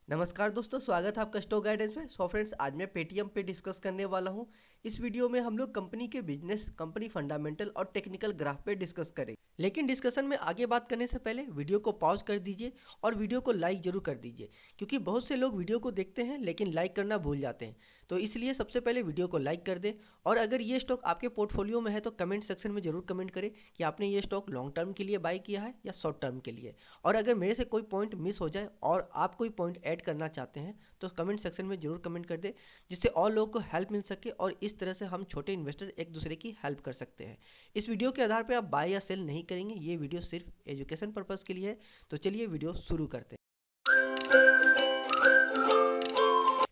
नमस्कार दोस्तों, स्वागत है आपका स्टॉक गाइडेंस में। सो फ्रेंड्स, आज मैं पेटीएम पे डिस्कस करने वाला हूं। इस वीडियो में हम लोग कंपनी के बिजनेस, कंपनी फंडामेंटल और टेक्निकल ग्राफ पे डिस्कस करेंगे। लेकिन डिस्कशन में आगे बात करने से पहले वीडियो को पॉज कर दीजिए और वीडियो को लाइक जरूर कर दीजिए, क्योंकि बहुत से लोग वीडियो को देखते हैं लेकिन लाइक करना भूल जाते हैं। तो इसलिए सबसे पहले वीडियो को लाइक कर दें। और अगर ये स्टॉक आपके पोर्टफोलियो में है तो कमेंट सेक्शन में जरूर कमेंट करें कि आपने ये स्टॉक लॉन्ग टर्म के लिए बाय किया है या शॉर्ट टर्म के लिए। और अगर मेरे से कोई पॉइंट मिस हो जाए और आप कोई पॉइंट ऐड करना चाहते हैं तो कमेंट सेक्शन में जरूर कमेंट कर दें, जिससे और लोगों को हेल्प मिल सके और इस तरह से हम छोटे इन्वेस्टर एक दूसरे की हेल्प कर सकते हैं। इस वीडियो के आधार पर आप बाय या सेल नहीं करेंगे, ये वीडियो सिर्फ एजुकेशन पर्पज़ के लिए है। तो चलिए वीडियो शुरू करते हैं।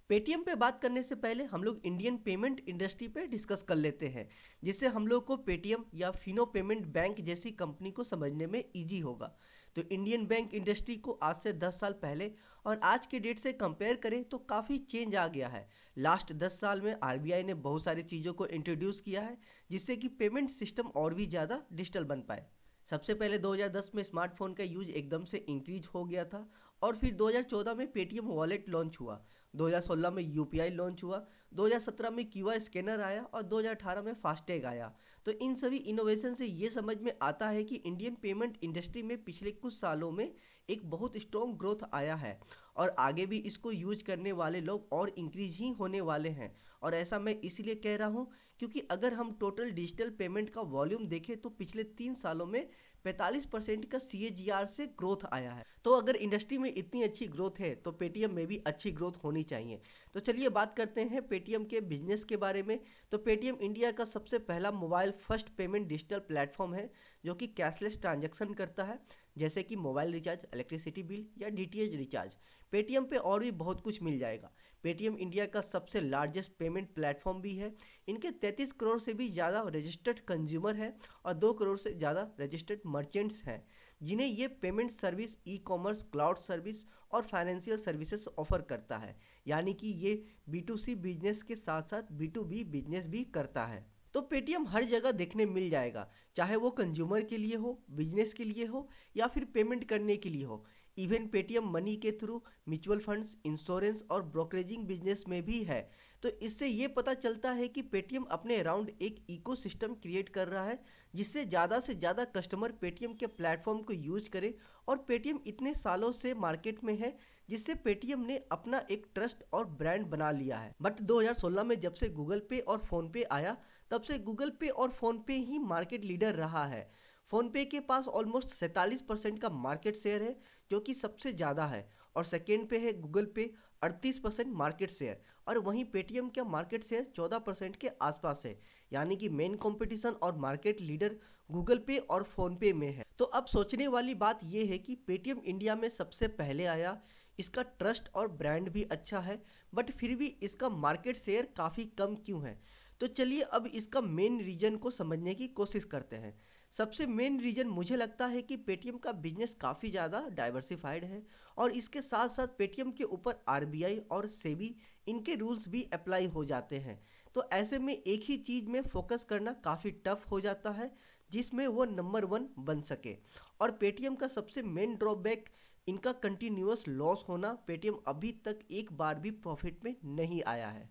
पेटीएम पे बात करने से पहले हम लोग इंडियन पेमेंट इंडस्ट्री पे डिस्कस कर लेते हैं, जिससे हम लोग को पेटीएम या फिनो पेमेंट बैंक जैसी कंपनी को समझने में इजी होगा। तो इंडियन बैंक इंडस्ट्री को आज से 10 साल पहले और आज के डेट से कंपेयर करें तो काफ़ी चेंज आ गया है। लास्ट 10 साल में आरबीआई ने बहुत सारी चीज़ों को इंट्रोड्यूस किया है, जिससे कि पेमेंट सिस्टम और भी ज़्यादा डिजिटल बन पाए। सबसे पहले 2010 में स्मार्टफोन का यूज एकदम से इंक्रीज हो गया था, और फिर 2014 में पेटीएम वॉलेट लॉन्च हुआ, 2016 में यूपीआई लॉन्च हुआ, 2017 में क्यूआर स्कैनर आया और 2018 में फास्टैग आया। तो इन सभी इनोवेशन से ये समझ में आता है कि इंडियन पेमेंट इंडस्ट्री में पिछले कुछ सालों में एक बहुत स्ट्रॉन्ग ग्रोथ आया है, और आगे भी इसको यूज करने वाले लोग और इंक्रीज ही होने वाले हैं। और ऐसा मैं इसलिए कह रहा हूँ क्योंकि अगर हम टोटल डिजिटल पेमेंट का वॉल्यूम देखें तो पिछले 3 सालों में 45% का CAGR से ग्रोथ आया है। तो अगर इंडस्ट्री में इतनी अच्छी ग्रोथ है तो पेटीएम में भी अच्छी ग्रोथ होनी चाहिए। तो चलिए बात करते हैं पेटीएम के बिजनेस के बारे में। तो पेटीएम इंडिया का सबसे पहला mobile first payment digital platform है, जो कि कैशलेस ट्रांजैक्शन करता है, जैसे कि मोबाइल रिचार्ज, इलेक्ट्रिसिटी बिल या डीटीएच रिचार्ज। पेटीएम पे और भी बहुत कुछ मिल जाएगा। पेटीएम इंडिया का सबसे लार्जेस्ट पेमेंट प्लेटफॉर्म भी है। इनके 33 करोड़ से भी ज़्यादा रजिस्टर्ड कंज्यूमर है और 2 करोड़ से ज़्यादा रजिस्टर्ड मर्चेंट्स हैं, जिन्हें ये payment service, e commerce, cloud service और फाइनेंशियल सर्विसेज ऑफर करता है। यानी कि ये B2C बिजनेस के साथ साथ B2B बिजनेस भी करता है। तो पेटीएम हर जगह देखने मिल जाएगा, चाहे वो कंज्यूमर के लिए हो, बिजनेस के लिए हो या फिर पेमेंट करने के लिए हो। इवन पेटीएम मनी के थ्रू म्यूचुअल फंड्स, इंश्योरेंस और ब्रोकरेजिंग बिजनेस में भी है। तो इससे ये पता चलता है कि पेटीएम अपने अराउंड एक इकोसिस्टम क्रिएट कर रहा है, जिससे ज़्यादा से ज़्यादा कस्टमर पेटीएम के प्लेटफॉर्म को यूज करे। और पेटीएम इतने सालों से मार्केट में है, जिससे पेटीएम ने अपना एक ट्रस्ट और ब्रांड बना लिया है। बट 2016 में जब से गूगल पे और फ़ोन पे आया, तब से गूगल पे और फ़ोन पे ही मार्केट लीडर रहा है। फ़ोन पे के पास ऑलमोस्ट 47% का मार्केट शेयर है, जो कि सबसे ज़्यादा है। और सेकेंड पे है गूगल पे, 38% मार्केट शेयर। और वहीं पेटीएम का मार्केट शेयर 14% के आसपास है। यानी कि मेन कंपटीशन और मार्केट लीडर गूगल पे और फ़ोन पे में है। तो अब सोचने वाली बात यह है कि पेटीएम इंडिया में सबसे पहले आया, इसका ट्रस्ट और ब्रांड भी अच्छा है, बट फिर भी इसका मार्केट शेयर काफ़ी कम क्यों है। तो चलिए अब इसका मेन रीजन को समझने की कोशिश करते हैं। सबसे मेन रीजन मुझे लगता है कि पेटीएम का बिजनेस काफ़ी ज़्यादा डाइवर्सिफाइड है, और इसके साथ साथ पेटीएम के ऊपर आरबीआई और सेबी, इनके रूल्स भी अप्लाई हो जाते हैं। तो ऐसे में एक ही चीज़ में फोकस करना काफ़ी टफ हो जाता है, जिसमें वो नंबर 1 बन सके। और पेटीएम का सबसे मेन ड्रॉबैक इनका कंटिन्यूअस लॉस होना। पेटीएम अभी तक एक बार भी प्रॉफिट में नहीं आया है।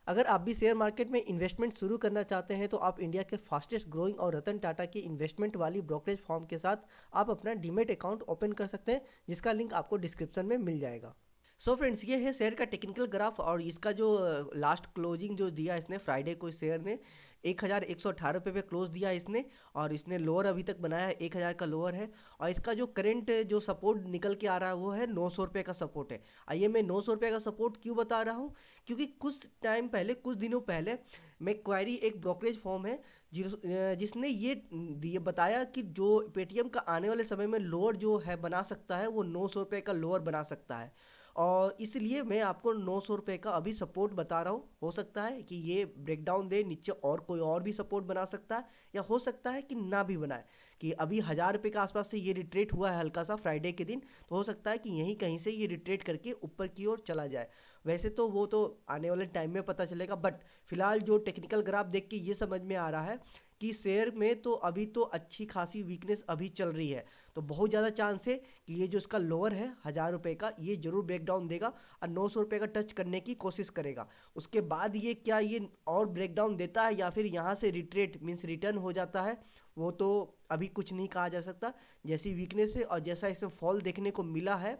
अगर आप भी शेयर मार्केट में इन्वेस्टमेंट शुरू करना चाहते हैं तो आप इंडिया के फास्टेस्ट ग्रोइंग और रतन टाटा की इन्वेस्टमेंट वाली ब्रोकरेज फॉर्म के साथ आप अपना डीमेट अकाउंट ओपन कर सकते हैं, जिसका लिंक आपको डिस्क्रिप्शन में मिल जाएगा। सो फ्रेंड्स, ये है शेयर का टेक्निकल ग्राफ, और इसका जो लास्ट क्लोजिंग जो दिया इसने फ्राइडे को, इस शेयर ने 1118 रुपये पे क्लोज दिया इसने, और इसने लोअर अभी तक बनाया है, 1000 का लोअर है। और इसका जो करंट जो सपोर्ट निकल के आ रहा है वो है 900 रुपये का सपोर्ट है। आइए मैं 900 रुपये का सपोर्ट क्यों बता रहा हूँ, क्योंकि कुछ टाइम पहले, कुछ दिनों पहले मैक्वायरी एक ब्रोकरेज फॉर्म है, जिसने ये बताया कि जो पेटीएम का आने वाले समय में लोअर जो है बना सकता है, वो 900 रुपये का लोअर बना सकता है। और इसलिए मैं आपको 900 रुपये का अभी सपोर्ट बता रहा हूँ। हो सकता है कि ये ब्रेकडाउन दे नीचे और कोई और भी सपोर्ट बना सकता है, या हो सकता है कि ना भी बनाए, कि अभी 1000 रुपये के आसपास से ये रिट्रेट हुआ है हल्का सा फ्राइडे के दिन, तो हो सकता है कि यहीं कहीं से ये रिट्रेट करके ऊपर की ओर चला जाए। वैसे तो वो तो आने वाले टाइम में पता चलेगा, बट फिलहाल जो टेक्निकल ग्राफ देख के ये समझ में आ रहा है कि शेयर में तो अभी तो अच्छी खासी वीकनेस अभी चल रही है, तो बहुत ज़्यादा चांस है कि ये जो इसका लोअर है 1000 रुपये का, ये जरूर ब्रेक डाउन देगा और 900 रुपये का टच करने की कोशिश करेगा। उसके बाद ये क्या ये और ब्रेक डाउन देता है या फिर यहाँ से रिट्रेट मीन्स रिटर्न हो जाता है, वो तो अभी कुछ नहीं कहा जा सकता। जैसी वीकनेस है और जैसा इसमें फॉल देखने को मिला है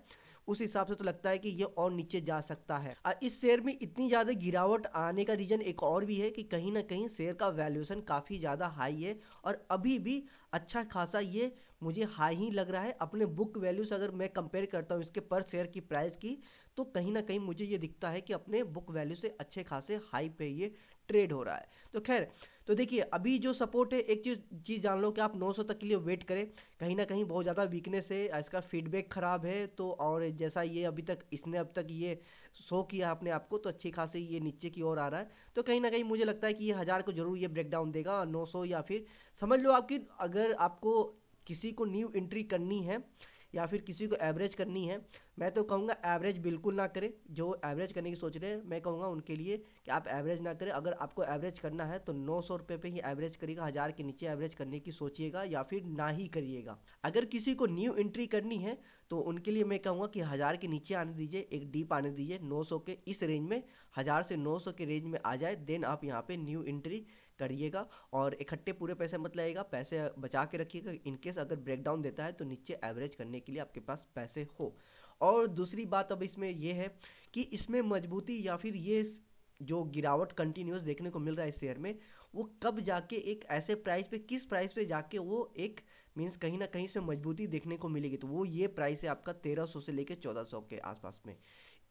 उस हिसाब से तो लगता है कि ये और नीचे जा सकता है। और इस शेयर में इतनी ज़्यादा गिरावट आने का रीज़न एक और भी है कि कहीं ना कहीं शेयर का वैल्यूएशन काफ़ी ज़्यादा हाई है और अभी भी अच्छा खासा ये मुझे हाई ही लग रहा है। अपने बुक वैल्यू से अगर मैं कंपेयर करता हूँ इसके पर शेयर की प्राइस की, तो कहीं ना कहीं मुझे ये दिखता है कि अपने बुक वैल्यू से अच्छे खासे हाई पे ये ट्रेड हो रहा है। तो खैर, तो देखिए अभी जो सपोर्ट है, एक चीज़ जान लो कि आप 900 तक के लिए वेट करें। कहीं ना कहीं बहुत ज़्यादा वीकनेस है, इसका फीडबैक ख़राब है, तो और जैसा ये अभी तक इसने अब तक ये शो किया अपने आप को, तो अच्छी खासी ये नीचे की ओर आ रहा है। तो कहीं ना कहीं मुझे लगता है कि ये 1000 को जरूर ये ब्रेक डाउन देगा। 900 या फिर समझ लो आपकी, अगर आपको किसी को न्यू एंट्री करनी है या फिर किसी को एवरेज करनी है, मैं तो कहूँगा एवरेज बिल्कुल ना करें। जो एवरेज करने की सोच रहे हैं मैं कहूँगा उनके लिए कि आप एवरेज ना करें। अगर आपको एवरेज करना है तो 900 रुपये पे ही एवरेज करिएगा, 1000 के नीचे एवरेज करने की सोचिएगा या फिर ना ही करिएगा। अगर किसी को न्यू एंट्री करनी है तो उनके लिए मैं कहूँगा कि 1000 के नीचे आने दीजिए, एक डीप आने दीजिए 900 के इस रेंज में, 1000 से 900 के रेंज में आ जाए, देन आप यहाँ पे न्यू एंट्री करिएगा। और इकट्ठे पूरे पैसे मत लाइएगा, पैसे बचा के रखिएगा, इनकेस अगर ब्रेकडाउन देता है तो नीचे एवरेज करने के लिए आपके पास पैसे हो। और दूसरी बात अब इसमें ये है कि इसमें मजबूती या फिर ये जो गिरावट कंटिन्यूस देखने को मिल रहा है इस शेयर में, वो कब जाके एक ऐसे प्राइस पे, किस प्राइस पे जाके वो एक मीन्स कहीं ना कहीं से मजबूती देखने को मिलेगी, तो वो ये प्राइस है आपका 1300 से लेके 1400 के आसपास में।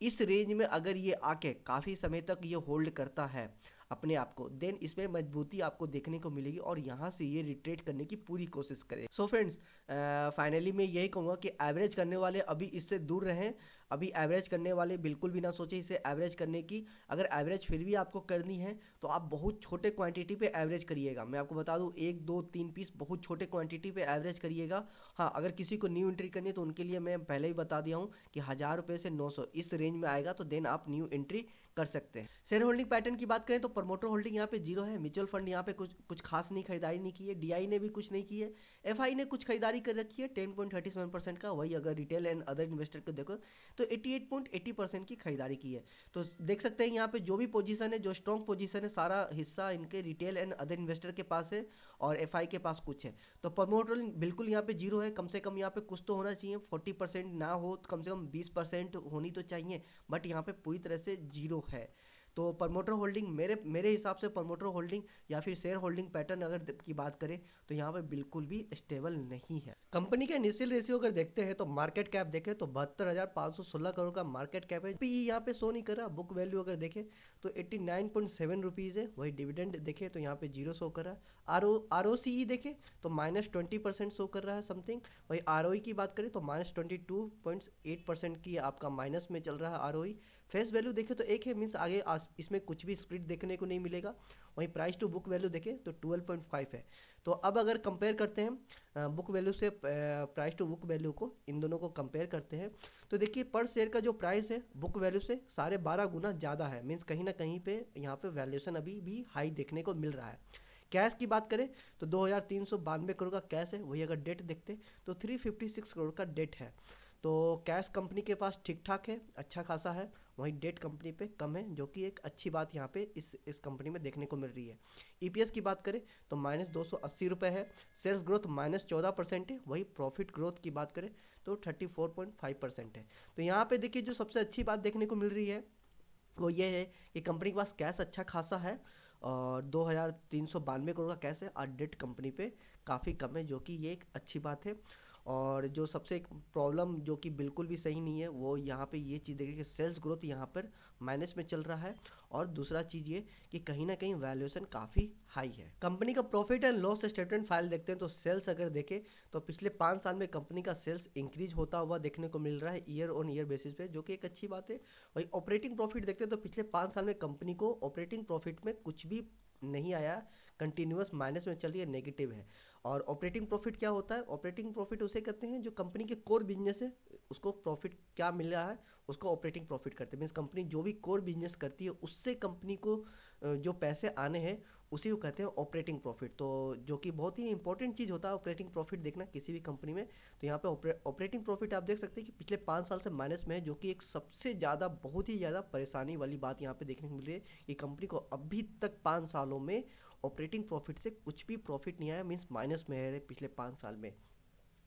इस रेंज में अगर ये आके काफ़ी समय तक ये होल्ड करता है अपने आप को, देन इसमें मजबूती आपको देखने को मिलेगी और यहाँ से ये रिट्रेट करने की पूरी कोशिश करें। सो फ्रेंड्स, फाइनली मैं यही कहूँगा कि एवरेज करने वाले अभी इससे दूर रहें। अभी एवरेज करने वाले बिल्कुल भी ना सोचें इसे एवरेज करने की। अगर एवरेज फिर भी आपको करनी है तो आप बहुत छोटे क्वांटिटी पे एवरेज करिएगा। मैं आपको बता दूं, 1 2 3 पीस बहुत छोटे क्वांटिटी पे एवरेज करिएगा। हाँ, अगर किसी को न्यू एंट्री करनी है तो उनके लिए मैं पहले ही बता दिया हूँ कि 1000 रुपये से 900 इस रेंज में आएगा तो देन आप न्यू एंट्री कर सकते हैं। शेयर होल्डिंग पैटर्न की बात करें तो प्रमोटर होल्डिंग यहाँ पे जीरो है। म्यूचुअल फंड यहाँ पे कुछ खास नहीं खरीदारी नहीं की है। डीआई ने भी कुछ नहीं की है। एफआई ने कुछ खरीदारी कर रखी है 10.37% का। वही अगर रिटेल एंड अदर इन्वेस्टर को देखो तो 88.80% की खरीदारी की है। तो देख सकते हैं यहाँ पे जो भी पोजीशन है, जो स्ट्रॉन्ग पोजीशन है, सारा हिस्सा इनके रिटेल एंड अदर इन्वेस्टर के पास है और एफआई के पास कुछ है। तो प्रमोटर बिल्कुल यहाँ पे जीरो है। कम से कम यहाँ पे कुछ तो होना चाहिए, 40% ना हो तो कम से कम 20% होनी तो चाहिए, बट यहाँ पे पूरी तरह से जीरो है। तो प्रमोटर होल्डिंग मेरे हिसाब से प्रमोटर होल्डिंग या फिर शेयर होल्डिंग पैटर्न अगर की बात करें तो यहाँ पे बिल्कुल भी स्टेबल नहीं है। कंपनी का इनिशियल रेशियो अगर देखते हैं तो मार्केट कैप देखें तो 72,516 करोड़ का मार्केट कैप है। यहाँ पे शो नहीं कर रहा। बुक वैल्यू अगर देखें तो 89.7 रुपीज़ है। वही डिविडेंड देखें तो यहाँ पे जीरो शो कर रहा है। ROCE देखें तो -20% शो कर रहा है समथिंग। वही ROE की बात करें तो -22.8% की आपका माइनस में चल रहा है ROE। फेस वैल्यू देखें तो एक है, मीन्स आगे इसमें कुछ भी स्प्लिट देखने को नहीं मिलेगा। वहीं प्राइस टू बुक वैल्यू देखें तो 12.5 है। तो अब अगर कंपेयर करते हैं बुक वैल्यू से प्राइस टू बुक वैल्यू को, इन दोनों को कंपेयर करते हैं तो देखिए पर शेयर का जो प्राइस है बुक वैल्यू से 12.5 गुना ज़्यादा है। मीन्स कहीं ना कहीं पे यहाँ पे वैल्यूएशन अभी भी हाई देखने को मिल रहा है। कैश की बात करें तो 2392 करोड़ का कैश है। वही अगर डेट देखते तो 356 करोड़ का डेट है। तो कैश कंपनी के पास ठीक ठाक है, अच्छा खासा है। वहीं डेट कंपनी पे कम है, जो कि एक अच्छी बात यहाँ पे इस कंपनी में देखने को मिल रही है। ईपीएस की बात करें तो -280 रुपये है। सेल्स ग्रोथ -14% है। वही प्रॉफिट ग्रोथ की बात करें तो 34.5% है। तो यहाँ पे देखिए जो सबसे अच्छी बात देखने को मिल रही है वो ये है कि कंपनी के पास कैश अच्छा खासा है और 2392 करोड़ का कैश है और डेट कंपनी पे काफ़ी कम है, जो कि ये एक अच्छी बात है। और जो सबसे एक प्रॉब्लम जो कि बिल्कुल भी सही नहीं है वो यहाँ पे ये चीज़ देखिए कि सेल्स ग्रोथ यहाँ पर माइनस में चल रहा है। और दूसरा चीज़ ये कि कहीं ना कहीं वैल्यूएशन काफ़ी हाई है। कंपनी का profit and loss statement file देखते हैं तो सेल्स अगर देखें तो पिछले 5 साल में कंपनी का सेल्स इंक्रीज होता हुआ देखने को मिल रहा है ईयर ऑन ईयर बेसिस पे, जो कि एक अच्छी बात है। वही ऑपरेटिंग प्रॉफिट देखते हैं तो पिछले 5 साल में कंपनी को ऑपरेटिंग प्रॉफिट में कुछ भी नहीं आया, कंटिन्यूअस माइनस में चल रही है, नेगेटिव है। और ऑपरेटिंग प्रॉफिट क्या होता है? ऑपरेटिंग प्रॉफिट उसे कहते हैं जो कंपनी के कोर बिजनेस है उसको प्रॉफिट क्या मिल रहा है उसको ऑपरेटिंग प्रॉफिट करते हैं। मीन्स कंपनी जो भी कोर बिजनेस करती है उससे कंपनी को जो पैसे आने हैं उसी को कहते हैं ऑपरेटिंग प्रॉफिट। तो जो कि बहुत ही इंपॉर्टेंट चीज़ होता है ऑपरेटिंग प्रॉफिट देखना किसी भी कंपनी में। तो यहाँ पे ऑपरेटिंग प्रॉफिट आप देख सकते हैं कि पिछले 5 साल से माइनस में है, जो कि एक सबसे ज़्यादा बहुत ही ज़्यादा परेशानी वाली बात यहाँ पे देखने को मिल रही है कि कंपनी को अभी तक 5 सालों में ऑपरेटिंग प्रॉफिट से कुछ भी प्रॉफिट नहीं आया, मीन्स माइनस में है पिछले 5 साल में।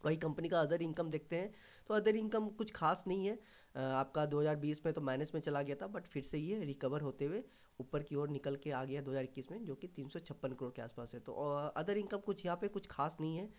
वही कंपनी का अदर इनकम देखते हैं तो अदर इनकम कुछ खास नहीं है। आपका 2020 में तो माइनस में चला गया था, बट फिर से ये रिकवर होते हुए ऊपर की ओर निकल के आ गया 2021 में, जो कि 356 करोड़ के आसपास है। तो अदर इनकम कुछ यहाँ पे कुछ खास नहीं है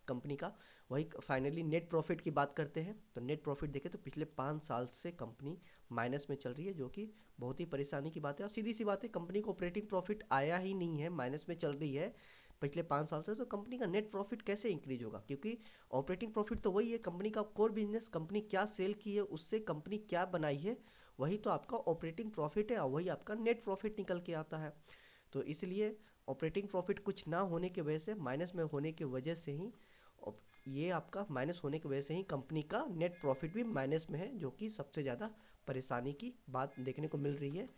कंपनी का। वही फाइनली नेट प्रॉफिट की बात करते हैं। तो नेट प्रॉफिट देखें तो पिछले 5 साल से कंपनी माइनस में चल रही है, जो कि बहुत ही परेशानी की बात है। और सीधी सी बात है, कंपनी को ऑपरेटिंग प्रॉफिट आया ही नहीं है, माइनस में चल रही है पिछले 5 साल से, तो कंपनी का नेट प्रॉफिट कैसे इंक्रीज होगा? क्योंकि ऑपरेटिंग प्रॉफिट तो वही है कंपनी का कोर बिजनेस, कंपनी क्या सेल की है उससे कंपनी क्या बनाई है, वही तो आपका ऑपरेटिंग प्रॉफिट है और वही आपका नेट प्रॉफिट निकल के आता है। तो इसलिए ऑपरेटिंग प्रॉफिट कुछ ना होने की वजह से, माइनस में होने की वजह से ही ये आपका माइनस होने की वजह से ही कंपनी का नेट प्रॉफिट भी माइनस में है, जो कि सबसे ज़्यादा परेशानी की बात देखने को मिल रही है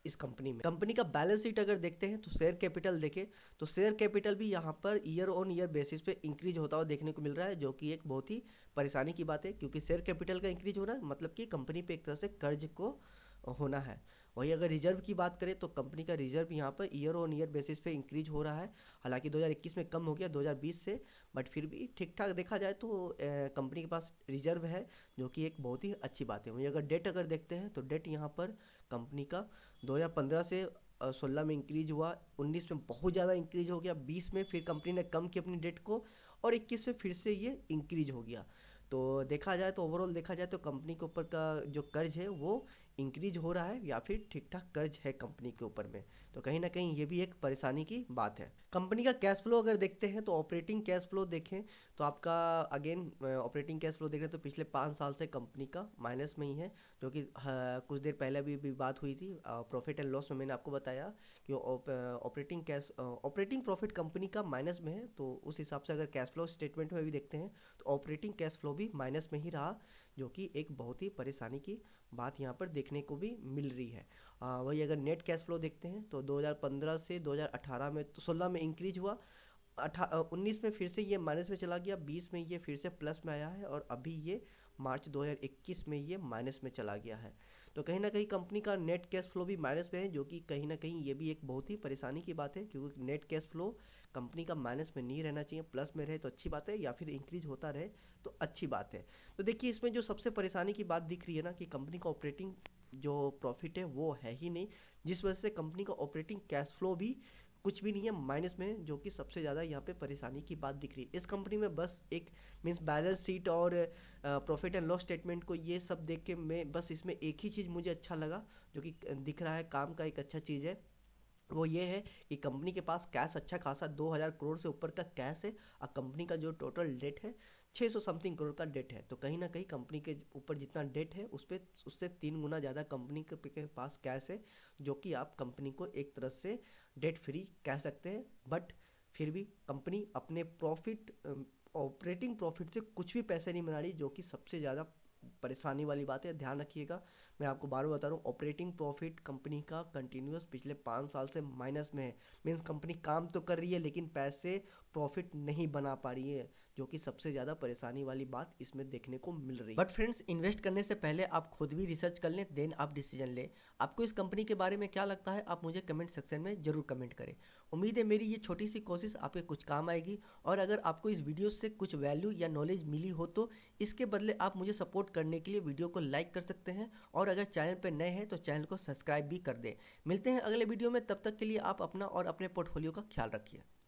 इस कंपनी में। कंपनी का बैलेंस शीट अगर देखते हैं तो शेयर कैपिटल देखें तो शेयर कैपिटल भी यहाँ per year on year basis पे इंक्रीज होता हुआ देखने को मिल रहा है, जो कि एक बहुत ही परेशानी की बात है। क्योंकि शेयर कैपिटल का इंक्रीज होना मतलब कि कंपनी पे एक तरह से कर्ज को होना है। वही अगर रिजर्व की बात करें तो कंपनी का रिजर्व यहाँ per year on year basis पे इंक्रीज हो रहा है। हालांकि 2021 में कम हो गया 2020 से, बट फिर भी ठीक ठाक देखा जाए तो कंपनी के पास रिजर्व है, जो कि एक बहुत ही अच्छी बात है। वही अगर डेट अगर देखते हैं तो डेट यहाँ पर कंपनी का 2015 से 16 में इंक्रीज हुआ, 19 में बहुत ज़्यादा इंक्रीज हो गया, 20 में फिर कंपनी ने कम की अपनी डेट को, और 21 में फिर से ये इंक्रीज हो गया। तो देखा जाए तो ओवरऑल देखा जाए तो कंपनी के ऊपर का जो कर्ज है वो इंक्रीज हो रहा है या फिर ठीक ठाक कर्ज है कंपनी के ऊपर में। तो कहीं ना कहीं ये भी एक परेशानी की बात है। कंपनी का कैश फ्लो अगर देखते हैं तो ऑपरेटिंग कैश फ्लो देखें तो आपका अगेन ऑपरेटिंग कैश फ्लो देख रहे हैं तो पिछले 5 साल से कंपनी का माइनस में ही है, जो कि कुछ देर पहले भी बात हुई थी प्रॉफिट एंड लॉस में, मैंने आपको बताया कि ऑपरेटिंग प्रॉफिट कंपनी का माइनस में है। तो उस हिसाब से अगर कैश फ्लो स्टेटमेंट में भी देखते हैं तो ऑपरेटिंग कैश फ्लो भी माइनस में ही रहा, जो कि एक बहुत ही परेशानी की बात यहाँ पर देखने को भी मिल रही है। वही अगर नेट कैश फ्लो देखते हैं तो 2015 से 2018 में तो 16 में इंक्रीज हुआ, 19 में फिर से ये माइनस में चला गया, 20 में ये फिर से प्लस में आया है और अभी ये मार्च 2021 में ये माइनस में चला गया है। तो कहीं ना कहीं कंपनी का नेट कैश फ्लो भी माइनस में है, जो कि कहीं ना कहीं ये भी एक बहुत ही परेशानी की बात है। क्योंकि नेट कैश फ्लो कंपनी का माइनस में नहीं रहना चाहिए, प्लस में रहे तो अच्छी बात है, या फिर इंक्रीज होता रहे तो अच्छी बात है। तो देखिए इसमें जो सबसे परेशानी की बात दिख रही है ना कि कंपनी का ऑपरेटिंग जो प्रॉफिट है वो है ही नहीं, जिस वजह से कंपनी का ऑपरेटिंग कैश फ्लो भी कुछ भी नहीं है, माइनस में है, जो कि सबसे ज़्यादा यहाँ पे परेशानी की बात दिख रही है इस कंपनी में। बस एक मीन्स बैलेंस शीट और प्रॉफिट एंड लॉस स्टेटमेंट को ये सब देख के मैं बस इसमें एक ही चीज़ मुझे अच्छा लगा, जो कि दिख रहा है काम का एक अच्छा चीज़ है, वो ये है कि कंपनी के पास कैश अच्छा खासा 2000 करोड़ से ऊपर का कैश है और कंपनी का जो टोटल डेट है 600 समथिंग करोड़ का डेट है। तो कहीं ना कहीं कंपनी के ऊपर जितना डेट है उस पर उससे 3 गुना ज़्यादा कंपनी के पास कैश है, जो कि आप कंपनी को एक तरह से डेट फ्री कह सकते हैं। बट फिर भी कंपनी अपने प्रॉफिट ऑपरेटिंग प्रॉफिट से कुछ भी पैसे नहीं बना रही, जो कि सबसे ज़्यादा परेशानी वाली बात है। ध्यान रखिएगा, मैं आपको बार बार बता रहा हूँ ऑपरेटिंग प्रॉफिट कंपनी का कंटिन्यूस पिछले 5 साल से माइनस में है। मीन्स कंपनी काम तो कर रही है लेकिन पैसे प्रॉफिट नहीं बना पा रही है, जो कि सबसे ज़्यादा परेशानी वाली बात इसमें देखने को मिल रही है। बट फ्रेंड्स, इन्वेस्ट करने से पहले आप खुद भी रिसर्च कर लें, देन आप डिसीजन लें। आपको इस कंपनी के बारे में क्या लगता है आप मुझे कमेंट सेक्शन में जरूर कमेंट करें। उम्मीद है मेरी ये छोटी सी कोशिश आपके कुछ काम आएगी, और अगर आपको इस वीडियो से कुछ वैल्यू या नॉलेज मिली हो तो इसके बदले आप मुझे सपोर्ट करने के लिए वीडियो को लाइक कर सकते हैं, और अगर चैनल पर नए हैं तो चैनल को सब्सक्राइब भी कर दें। मिलते हैं अगले वीडियो में, तब तक के लिए आप अपना और अपने पोर्टफोलियो का ख्याल रखिए।